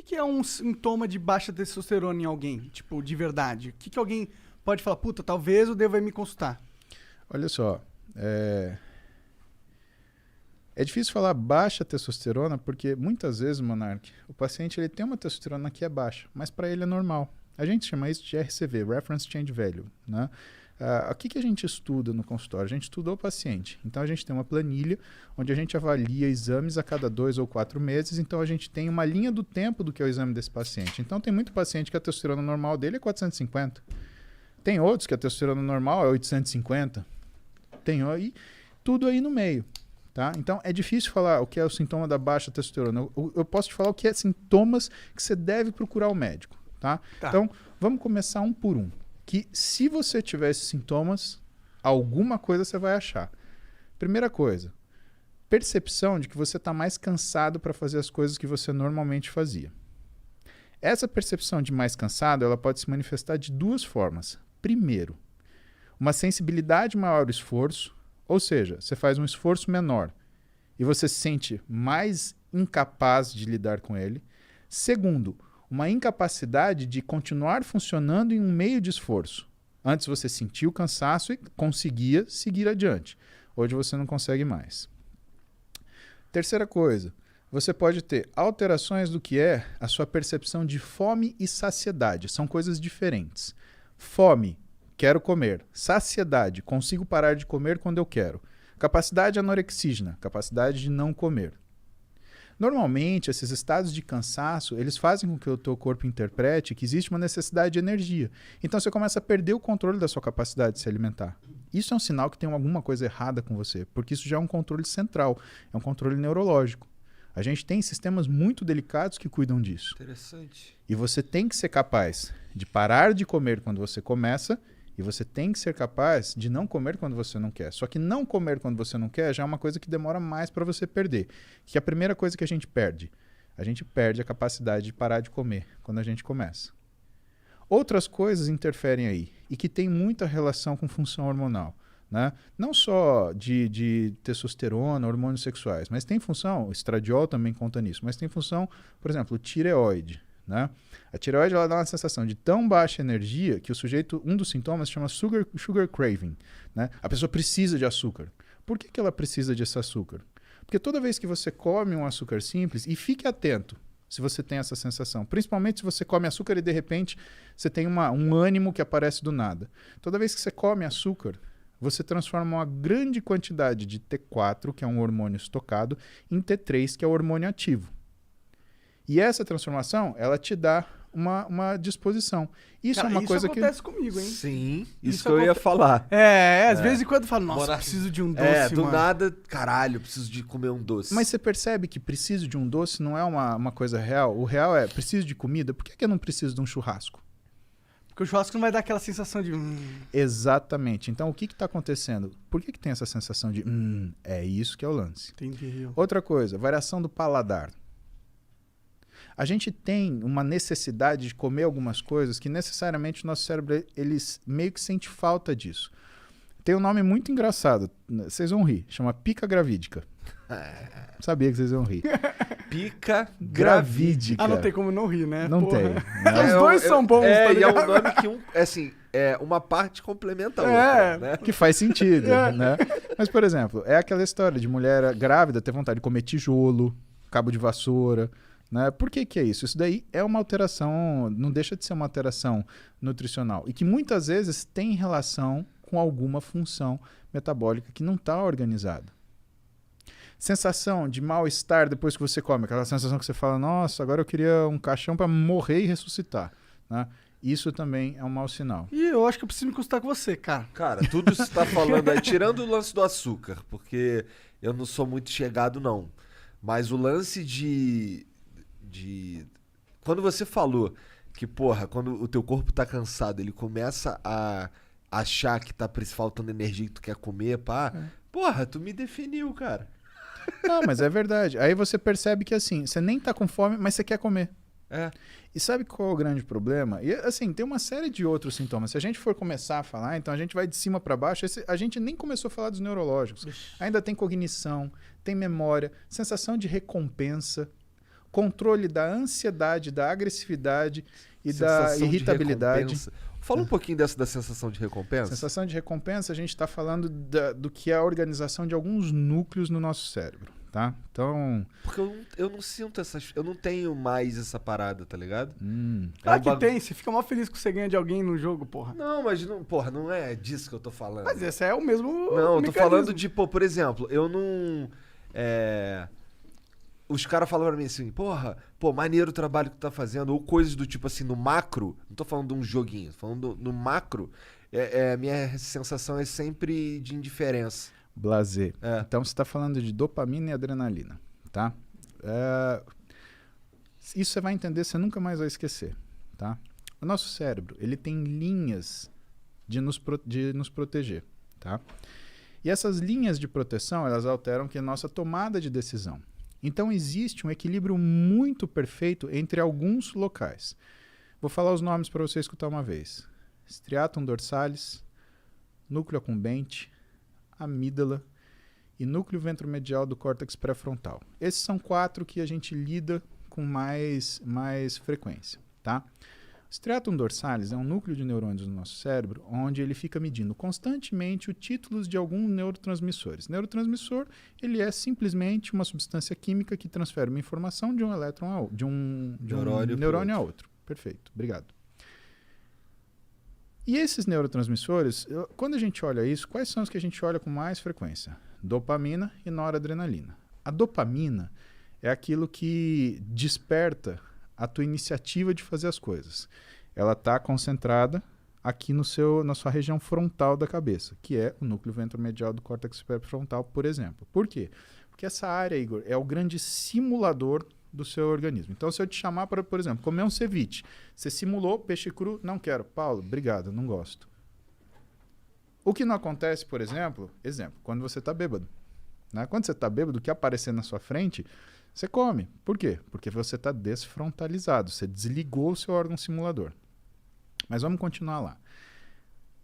que é um sintoma de baixa testosterona em alguém? Tipo, de verdade. O que alguém pode falar, puta, talvez eu deva ir me consultar? Olha só, é difícil falar baixa testosterona porque muitas vezes, Monark, o paciente ele tem uma testosterona que é baixa, mas para ele é normal. A gente chama isso de RCV, Reference Change Value, né? O que a gente estuda no consultório? A gente estuda o paciente. Então, a gente tem uma planilha onde a gente avalia exames a cada 2 ou 4 meses. Então, a gente tem uma linha do tempo do que é o exame desse paciente. Então, tem muito paciente que a testosterona normal dele é 450. Tem outros que a testosterona normal é 850. Tem aí, tudo aí no meio. Tá? Então, é difícil falar o que é o sintoma da baixa testosterona. Eu posso te falar o que é sintomas que você deve procurar o médico. Tá? Então, vamos começar um por um. Que se você tiver esses sintomas, alguma coisa você vai achar. Primeira coisa, percepção de que você está mais cansado para fazer as coisas que você normalmente fazia. Essa percepção de mais cansado, ela pode se manifestar de duas formas. Primeiro, uma sensibilidade maior ao esforço, ou seja, você faz um esforço menor e você se sente mais incapaz de lidar com ele. Segundo, uma incapacidade de continuar funcionando em um meio de esforço. Antes você sentia o cansaço e conseguia seguir adiante. Hoje você não consegue mais. Terceira coisa, você pode ter alterações do que é a sua percepção de fome e saciedade. São coisas diferentes. Fome, quero comer. Saciedade, consigo parar de comer quando eu quero. Capacidade anorexígena, capacidade de não comer. Normalmente, esses estados de cansaço, eles fazem com que o teu corpo interprete que existe uma necessidade de energia. Então, você começa a perder o controle da sua capacidade de se alimentar. Isso é um sinal que tem alguma coisa errada com você, porque isso já é um controle central, é um controle neurológico. A gente tem sistemas muito delicados que cuidam disso. Interessante. E você tem que ser capaz de parar de comer quando você começa, e você tem que ser capaz de não comer quando você não quer. Só que não comer quando você não quer já é uma coisa que demora mais para você perder. Que é a primeira coisa que a gente perde. A gente perde a capacidade de parar de comer quando a gente começa. Outras coisas interferem aí e que tem muita relação com função hormonal. Né? Não só de testosterona, hormônios sexuais, mas tem função, o estradiol também conta nisso, mas tem função, por exemplo, tireoide. Né? A tireoide ela dá uma sensação de tão baixa energia que o sujeito, um dos sintomas se chama sugar craving. Né? A pessoa precisa de açúcar. Por que ela precisa desse açúcar? Porque toda vez que você come um açúcar simples, e fique atento se você tem essa sensação, principalmente se você come açúcar e de repente você tem um ânimo que aparece do nada. Toda vez que você come açúcar, você transforma uma grande quantidade de T4, que é um hormônio estocado, em T3, que é o hormônio ativo. E essa transformação, ela te dá uma disposição. Isso, cara, é uma coisa que... Isso acontece comigo, hein? Sim, isso que eu ia falar. Às vezes em quando eu falo, nossa, preciso de um doce, do mano. nada, caralho, preciso de comer um doce. Mas você percebe que preciso de um doce não é uma coisa real? O real é, preciso de comida, por que eu não preciso de um churrasco? Porque o churrasco não vai dar aquela sensação de... Exatamente. Então, o que está acontecendo? Por que tem essa sensação de... É isso que é o lance. Entendi. Outra coisa, variação do paladar. A gente tem uma necessidade de comer algumas coisas que necessariamente o nosso cérebro ele meio que sente falta disso. Tem um nome muito engraçado, vocês vão rir, chama pica gravídica. Sabia que vocês vão rir. Pica gravídica. Não tem como não rir, né? Não Porra. tem. Né? Os dois são bons, tá ligado? E é um nome que uma parte complementa a outra, né? Que faz sentido, né? Mas, por exemplo, é aquela história de mulher grávida ter vontade de comer tijolo, cabo de vassoura, né? Por que é isso? Isso daí é uma alteração, não deixa de ser uma alteração nutricional e que muitas vezes tem relação com alguma função metabólica que não está organizada. Sensação de mal-estar depois que você come, aquela sensação que você fala, nossa, agora eu queria um caixão para morrer e ressuscitar, né? Isso também é um mau sinal. E eu acho que eu preciso me consultar com você, cara. Cara, tudo isso que você tá falando aí, tirando o lance do açúcar, porque eu não sou muito chegado, não. Mas o lance de... Quando você falou que, porra, quando o teu corpo tá cansado, ele começa a achar que tá faltando energia que tu quer comer, pá. Porra, tu me definiu, cara. Não, mas é verdade. Aí você percebe que assim, você nem tá com fome, mas você quer comer. E sabe qual é o grande problema? E assim, tem uma série de outros sintomas. Se a gente for começar a falar, então a gente vai de cima para baixo. A gente nem começou a falar dos neurológicos. Ainda tem cognição, tem memória, sensação de recompensa. controle da ansiedade, da agressividade e da Sensação de irritabilidade. recompensa. Fala um pouquinho dessa da sensação de recompensa. Sensação de recompensa, a gente está falando do que é a organização de alguns núcleos no nosso cérebro, tá? Então... Porque eu não sinto essas... Eu não tenho mais essa parada, tá ligado? Claro que tem, você fica mó feliz que você ganha de alguém no jogo, porra. Não, mas não, porra, não é disso que eu tô falando. Mas esse é o mesmo Não, eu tô mecanismo. falando de, pô, por exemplo, eu não... Os caras falam pra mim assim, porra, pô, maneiro o trabalho que tu tá fazendo, ou coisas do tipo assim, no macro, não tô falando de um joguinho, tô falando no macro, a minha sensação é sempre de indiferença. Blazer. É. Então você está falando de dopamina e adrenalina, tá? Isso você vai entender, você nunca mais vai esquecer, tá? O nosso cérebro, ele tem linhas de nos proteger, tá? E essas linhas de proteção, elas alteram que a nossa tomada de decisão. Então existe um equilíbrio muito perfeito entre alguns locais. Vou falar os nomes para você escutar uma vez. Striatum dorsalis, núcleo accumbente, amígdala e núcleo ventromedial do córtex pré-frontal. Esses são 4 que a gente lida com mais frequência, tá? O striatum dorsalis é um núcleo de neurônios no nosso cérebro onde ele fica medindo constantemente os títulos de alguns neurotransmissores. Neurotransmissor, ele é simplesmente uma substância química que transfere uma informação de um elétron de um neurônio a outro. Perfeito, obrigado. E esses neurotransmissores, quando a gente olha isso, quais são os que a gente olha com mais frequência? Dopamina e noradrenalina. A dopamina é aquilo que desperta a tua iniciativa de fazer as coisas. Ela está concentrada aqui na sua região frontal da cabeça, que é o núcleo ventromedial do córtex pré-frontal, por exemplo. Por quê? Porque essa área, Igor, é o grande simulador do seu organismo. Então, se eu te chamar para, por exemplo, comer um ceviche, você simulou peixe cru, não quero. Paulo, obrigado, não gosto. O que não acontece, por exemplo, quando você está bêbado. Né? Quando você está bêbado, o que aparecer na sua frente, você come. Por quê? Porque você está desfrontalizado, você desligou o seu órgão simulador. Mas vamos continuar lá.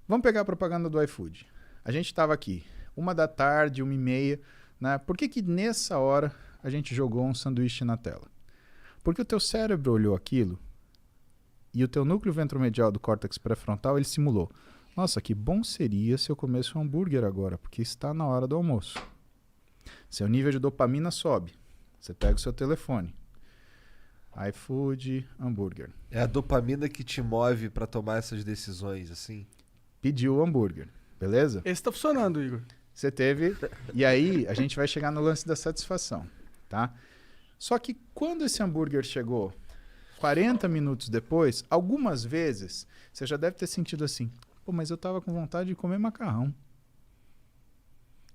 Vamos pegar a propaganda do iFood. A gente estava aqui, 13h, 1h30, né? Por que nessa hora a gente jogou um sanduíche na tela? Porque o teu cérebro olhou aquilo e o teu núcleo ventromedial do córtex pré-frontal, ele simulou. Nossa, que bom seria se eu comesse um hambúrguer agora, porque está na hora do almoço. Seu nível de dopamina sobe. Você pega o seu telefone. iFood, hambúrguer. É a dopamina que te move pra tomar essas decisões, assim? Pediu o hambúrguer, beleza? Esse tá funcionando, Igor. Você teve... E aí, a gente vai chegar no lance da satisfação, tá? Só que quando esse hambúrguer chegou 40 minutos depois, algumas vezes, você já deve ter sentido assim, pô, mas eu tava com vontade de comer macarrão.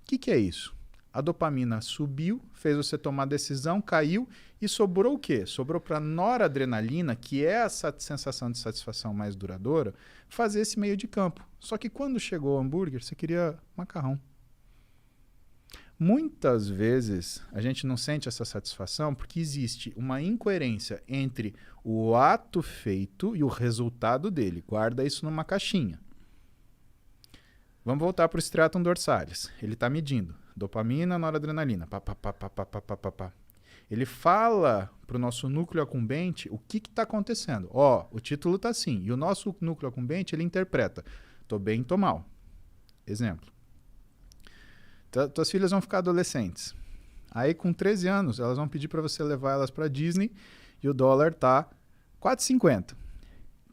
O que é isso? A dopamina subiu, fez você tomar decisão, caiu e sobrou o quê? Sobrou para a noradrenalina, que é essa sensação de satisfação mais duradoura, fazer esse meio de campo. Só que quando chegou o hambúrguer, você queria macarrão. Muitas vezes a gente não sente essa satisfação porque existe uma incoerência entre o ato feito e o resultado dele. Guarda isso numa caixinha. Vamos voltar para o striatum dorsalis. Ele está medindo dopamina, noradrenalina. Pá, pá, pá, pá, pá, pá, pá, pá. Ele fala para o nosso núcleo accumbente o que está acontecendo. Ó, o título está assim. E o nosso núcleo accumbente, ele interpreta. Tô bem, tô mal. Exemplo. Tuas filhas vão ficar adolescentes. Aí, com 13 anos, elas vão pedir para você levar elas para Disney e o dólar tá R$4,50.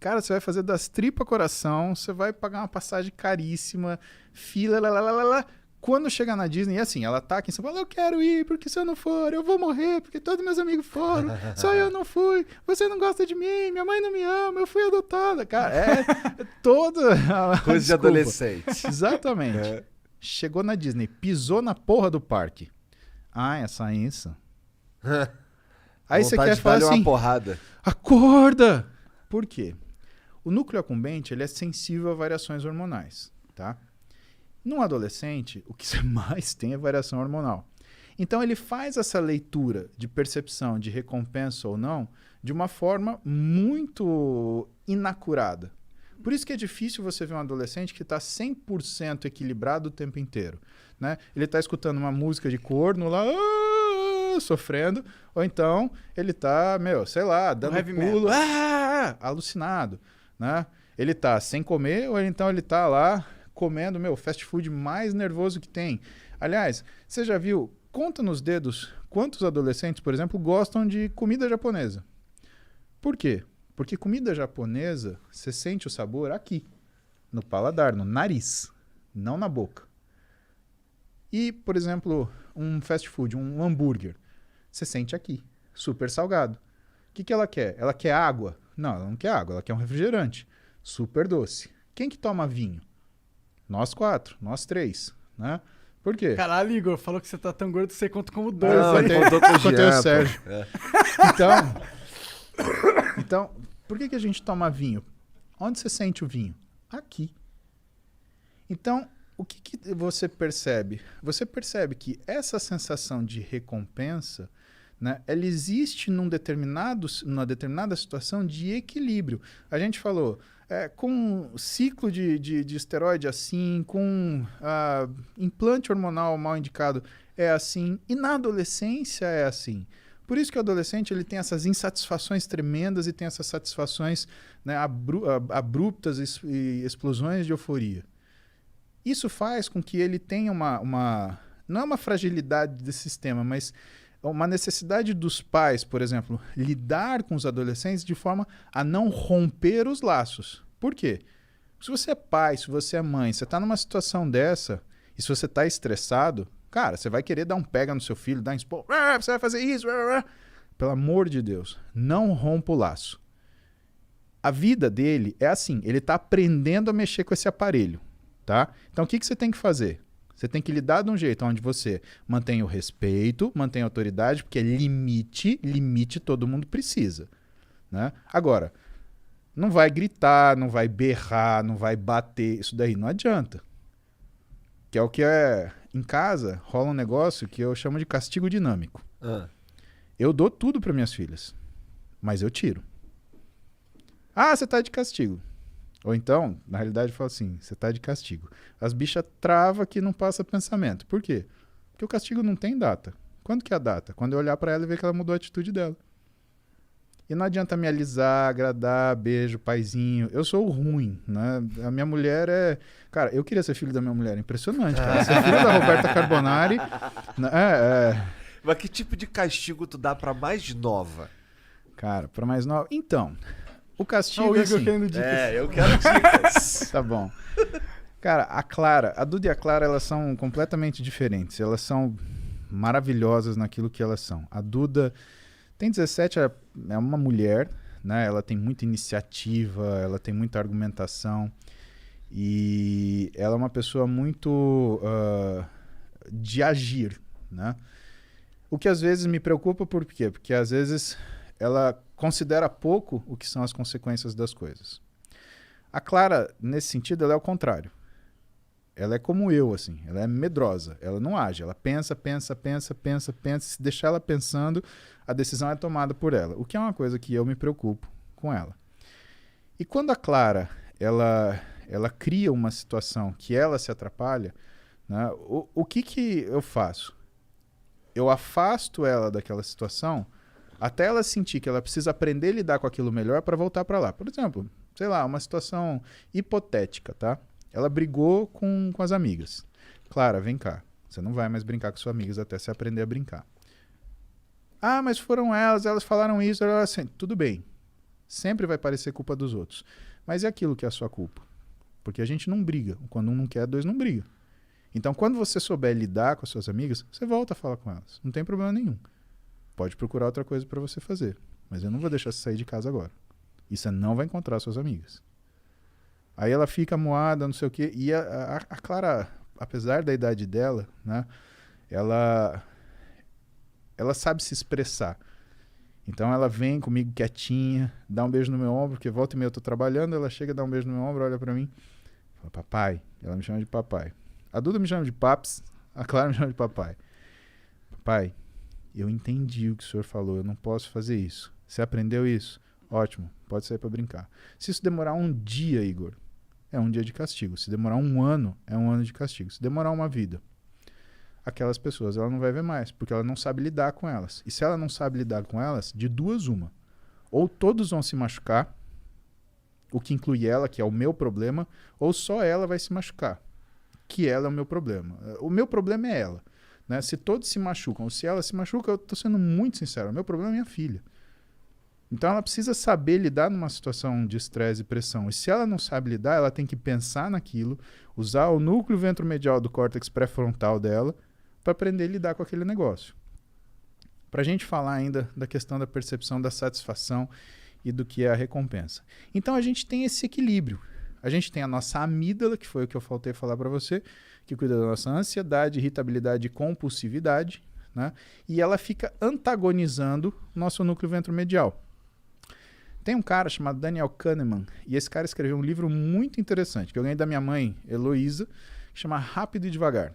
Cara, você vai fazer das tripas coração, você vai pagar uma passagem caríssima, fila, lá. Quando chegar na Disney, e assim, ela tá aqui em São Paulo, eu quero ir, porque se eu não for, eu vou morrer, porque todos meus amigos foram, só eu não fui, você não gosta de mim, minha mãe não me ama, eu fui adotada. Cara, é toda... Coisa de adolescente. Exatamente. É. Chegou na Disney, pisou na porra do parque. Ah, essa isso. Aí você quer falar assim, uma porrada. Acorda! Por quê? O núcleo accumbente, ele é sensível a variações hormonais, tá? No adolescente, o que você mais tem é variação hormonal. Então, ele faz essa leitura de percepção de recompensa ou não de uma forma muito inacurada. Por isso que é difícil você ver um adolescente que está 100% equilibrado o tempo inteiro, né? Ele está escutando uma música de corno lá, rua sofrendo, ou então ele tá, sei lá, dando heavy pulo, alucinado, né? Ele tá sem comer, ou então ele tá lá comendo, fast food mais nervoso que tem. Aliás, você já viu, conta nos dedos, quantos adolescentes, por exemplo, gostam de comida japonesa? Por quê? Porque comida japonesa, você sente o sabor aqui, no paladar, no nariz, não na boca. E, por exemplo, um fast food, um hambúrguer, você sente aqui, super salgado. O que ela quer? Ela quer água? Não, ela não quer água, ela quer um refrigerante, super doce. Quem que toma vinho? Nós 4, nós 3, né? Por quê? Caralho, Igor, falou que você tá tão gordo que você conta como 2. Não, Aí. ele contou com o Contei Jean, o Sérgio. pô. É. Então, por que a gente toma vinho? Onde você sente o vinho? Aqui. Então, o que você percebe? Você percebe que essa sensação de recompensa, né, ela existe numa determinada situação de equilíbrio. A gente falou, com ciclo de esteroide assim, com implante hormonal mal indicado é assim, e na adolescência é assim. Por isso que o adolescente ele tem essas insatisfações tremendas e tem essas satisfações, né, abruptas e explosões de euforia. Isso faz com que ele tenha não é uma fragilidade desse sistema, mas uma necessidade dos pais, por exemplo, lidar com os adolescentes de forma a não romper os laços. Por quê? Se você é pai, se você é mãe, você está numa situação dessa, e se você está estressado, cara, você vai querer dar um pega no seu filho, dar um expor, você vai fazer isso, pelo amor de Deus, não rompa o laço. A vida dele é assim, ele está aprendendo a mexer com esse aparelho, tá? Então o que você tem que fazer? Você tem que lidar de um jeito onde você mantém o respeito, mantém a autoridade, porque limite todo mundo precisa, né? Agora, não vai gritar, não vai berrar, não vai bater, isso daí não adianta. Que é o que em casa rola um negócio que eu chamo de castigo dinâmico. Eu dou tudo para minhas filhas, mas eu tiro. Ah, você tá de castigo. Ou então, na realidade, eu falo assim, você tá de castigo. As bichas travam que não passa pensamento. Por quê? Porque o castigo não tem data. Quando que é a data? Quando eu olhar para ela e ver que ela mudou a atitude dela. E não adianta me alisar, agradar, beijo, paizinho. Eu sou o ruim, né? A minha mulher é... Cara, eu queria ser filho da minha mulher. Impressionante, cara. Ser filho da Roberta Carbonari... Mas que tipo de castigo tu dá pra mais nova? Cara, pra mais nova... Então, o castigo o é Igor assim... querendo dicas. Eu quero dicas. Tá bom. Cara, a Duda e a Clara, elas são completamente diferentes. Elas são maravilhosas naquilo que elas são. A Duda tem 17, é uma mulher, né? Ela tem muita iniciativa, ela tem muita argumentação e ela é uma pessoa muito de agir, né? O que às vezes me preocupa, por quê? Porque às vezes ela considera pouco o que são as consequências das coisas. A Clara, nesse sentido, ela é o contrário. Ela é como eu, assim. Ela é medrosa. Ela não age. Ela pensa. Se deixar ela pensando, a decisão é tomada por ela. O que é uma coisa que eu me preocupo com ela. E quando a Clara, ela cria uma situação que ela se atrapalha, né, o que eu faço? Eu afasto ela daquela situação até ela sentir que ela precisa aprender a lidar com aquilo melhor para voltar para lá. Por exemplo, sei lá, uma situação hipotética, tá? Ela brigou com as amigas. Clara, vem cá. Você não vai mais brincar com suas amigas até você aprender a brincar. Ah, mas foram elas falaram isso. Assim, tudo bem. Sempre vai parecer culpa dos outros. Mas é aquilo que é a sua culpa. Porque a gente não briga. Quando um não quer, dois não brigam. Então, quando você souber lidar com as suas amigas, você volta a falar com elas. Não tem problema nenhum. Pode procurar outra coisa para você fazer. Mas eu não vou deixar você sair de casa agora. E você não vai encontrar suas amigas. Aí ela fica moada, não sei o quê. E a Clara, apesar da idade dela, né, ela sabe se expressar. Então ela vem comigo quietinha, dá um beijo no meu ombro, porque volta e meia eu tô trabalhando, ela chega, dá um beijo no meu ombro, olha pra mim, fala, papai. Ela me chama de papai. A Duda me chama de paps, a Clara me chama de papai. Papai, eu entendi o que o senhor falou, eu não posso fazer isso. Você aprendeu isso? Ótimo, pode sair pra brincar. Se isso demorar um dia, Igor, é um dia de castigo. Se demorar um ano, é um ano de castigo. Se demorar uma vida. aquelas pessoas ela não vai ver mais, porque ela não sabe lidar com elas. E se ela não sabe lidar com elas, de duas uma. Ou todos vão se machucar, o que inclui ela, que é o meu problema, ou só ela vai se machucar, que ela é o meu problema. O meu problema é ela. Né? Se todos se machucam, ou se ela se machuca, eu estou sendo muito sincero, o meu problema é minha filha. Então ela precisa saber lidar numa situação de estresse e pressão. E se ela não sabe lidar, ela tem que pensar naquilo, usar o núcleo ventromedial do córtex pré-frontal dela para aprender a lidar com aquele negócio. Para a gente falar ainda da questão da percepção da satisfação e do que é a recompensa. Então a gente tem esse equilíbrio. A gente tem a nossa amígdala, que foi o que eu faltei falar para você, que cuida da nossa ansiedade, irritabilidade e compulsividade, né? E ela fica antagonizando o nosso núcleo ventromedial. Tem um cara chamado Daniel Kahneman, e esse cara escreveu um livro muito interessante, que eu ganhei da minha mãe, Heloísa, que chama Rápido e Devagar.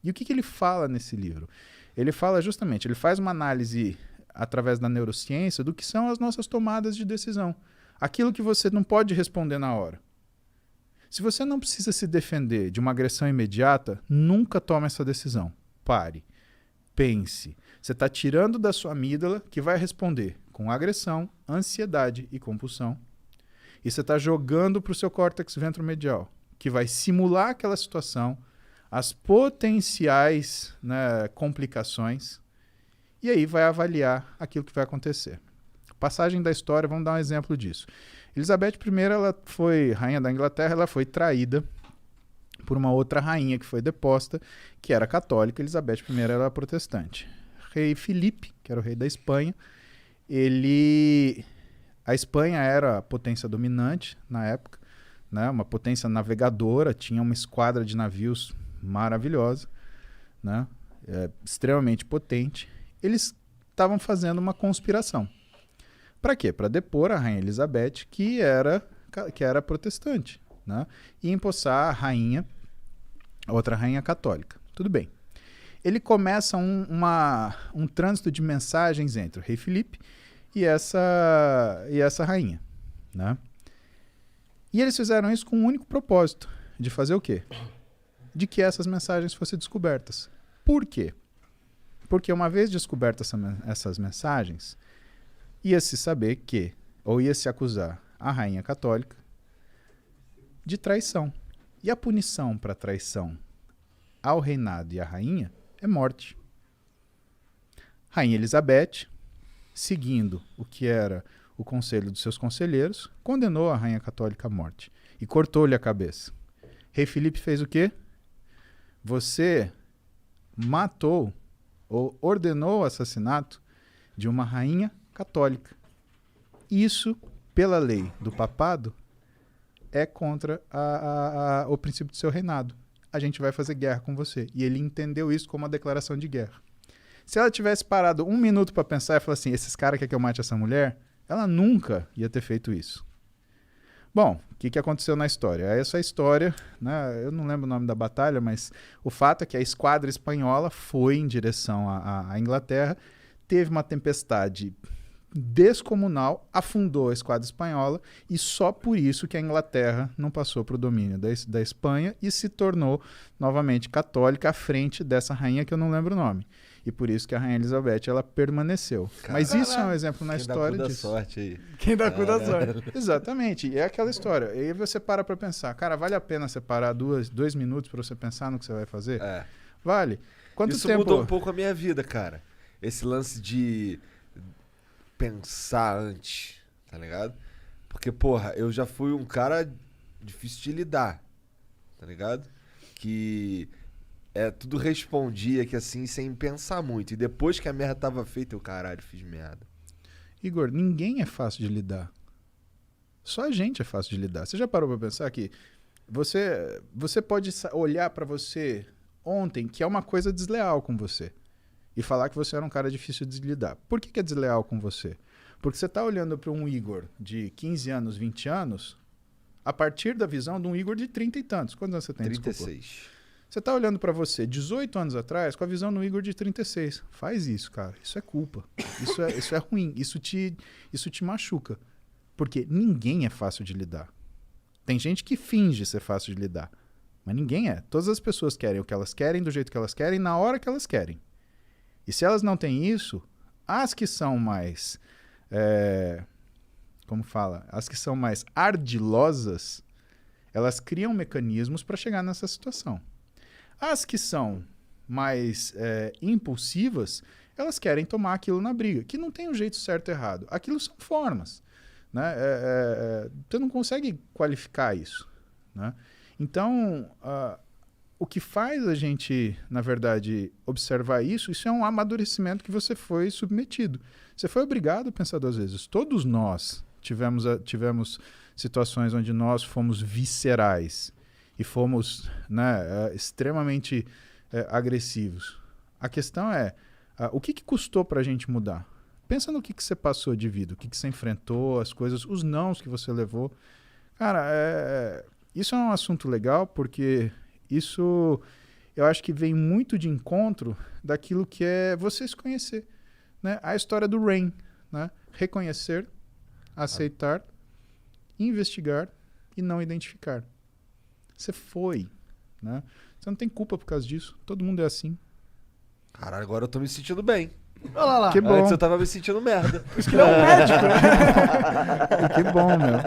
E o que ele fala nesse livro? Ele fala justamente, ele faz uma análise através da neurociência do que são as nossas tomadas de decisão. Aquilo que você não pode responder na hora. Se você não precisa se defender de uma agressão imediata, nunca tome essa decisão. Pare. Pense. Você está tirando da sua amígdala, que vai responder com agressão, ansiedade e compulsão. E você está jogando para o seu córtex ventromedial, que vai simular aquela situação, as potenciais, né, complicações, e aí vai avaliar aquilo que vai acontecer. Passagem da história, vamos dar um exemplo disso. Elizabeth I, ela foi rainha da Inglaterra, ela foi traída por uma outra rainha que foi deposta, que era católica. Elizabeth I era protestante. Rei Filipe, que era o rei da Espanha, a Espanha era a potência dominante na época, né? Uma potência navegadora, tinha uma esquadra de navios maravilhosa, né? Extremamente potente. Eles estavam fazendo uma conspiração. Para quê? Para depor a rainha Elizabeth, que era protestante, né? E empossar a outra rainha católica. Tudo bem. Ele começa um trânsito de mensagens entre o rei Filipe e essa rainha, né? E eles fizeram isso com um único propósito, de fazer o quê? De que essas mensagens fossem descobertas. Por quê? Porque uma vez descobertas essas mensagens, ia-se saber que, ou ia-se acusar a rainha católica de traição. E a punição para traição ao reinado e à rainha é morte. Rainha Elizabeth, seguindo o que era o conselho dos seus conselheiros, condenou a rainha católica à morte e cortou-lhe a cabeça. Rei Filipe fez o quê? Você matou ou ordenou o assassinato de uma rainha católica. Isso, pela lei do papado, é contra o princípio do seu reinado. A gente vai fazer guerra com você. E ele entendeu isso como uma declaração de guerra. Se ela tivesse parado um minuto para pensar e falar assim, esses caras querem que eu mate essa mulher, ela nunca ia ter feito isso. Bom, o que aconteceu na história? Essa história, né, eu não lembro o nome da batalha, mas o fato é que a esquadra espanhola foi em direção à Inglaterra, teve uma tempestade descomunal, afundou a esquadra espanhola e só por isso que a Inglaterra não passou para o domínio da Espanha e se tornou novamente católica à frente dessa rainha que eu não lembro o nome. E por isso que a rainha Elizabeth ela permaneceu. Caramba. Mas isso é um exemplo na história disso. Sorte aí. Quem dá cu da sorte. Exatamente. E é aquela história. E aí você para pensar, cara, vale a pena separar 2 minutos para você pensar no que você vai fazer? É. Vale. Quanto isso tempo... mudou um pouco a minha vida, cara. Esse lance de pensar antes, tá ligado? Porque, porra, eu já fui um cara difícil de lidar, tá ligado? Que tudo respondia que assim, sem pensar muito. E depois que a merda tava feita, eu, caralho, fiz merda. Igor, ninguém é fácil de lidar. Só a gente é fácil de lidar. Você já parou pra pensar que você pode olhar pra você ontem que é uma coisa desleal com você e falar que você era um cara difícil de lidar. Por que é desleal com você? Porque você está olhando para um Igor de 15 anos, 20 anos, a partir da visão de um Igor de 30 e tantos. Quantos anos você tem? 36. Desculpa. Você está olhando para você 18 anos atrás com a visão do Igor de 36. Faz isso, cara. Isso é culpa. Isso é ruim. Isso te machuca. Porque ninguém é fácil de lidar. Tem gente que finge ser fácil de lidar. Mas ninguém é. Todas as pessoas querem o que elas querem, do jeito que elas querem, na hora que elas querem. E se elas não têm isso, as que são mais... como fala? As que são mais ardilosas, elas criam mecanismos para chegar nessa situação. As que são mais impulsivas, elas querem tomar aquilo na briga, que não tem um jeito certo e errado. Aquilo são formas. Né? Você não consegue qualificar isso. Né? Então, o que faz a gente, na verdade, observar isso é um amadurecimento que você foi submetido. Você foi obrigado a pensar 2 vezes. Todos nós tivemos situações onde nós fomos viscerais e fomos, né, extremamente agressivos. A questão é, o que custou para a gente mudar? Pensa no que você passou de vida, o que você enfrentou, as coisas, os nãos que você levou. Cara, isso é um assunto legal porque isso eu acho que vem muito de encontro daquilo que é você se conhecer. Né? A história do Rain, né? Reconhecer, aceitar, investigar e não identificar. Você foi. Né? Você não tem culpa por causa disso. Todo mundo é assim. Caralho, agora eu tô me sentindo bem. Olha lá. Que bom. Antes eu tava me sentindo merda. Isso que não é um médico. Que bom, meu.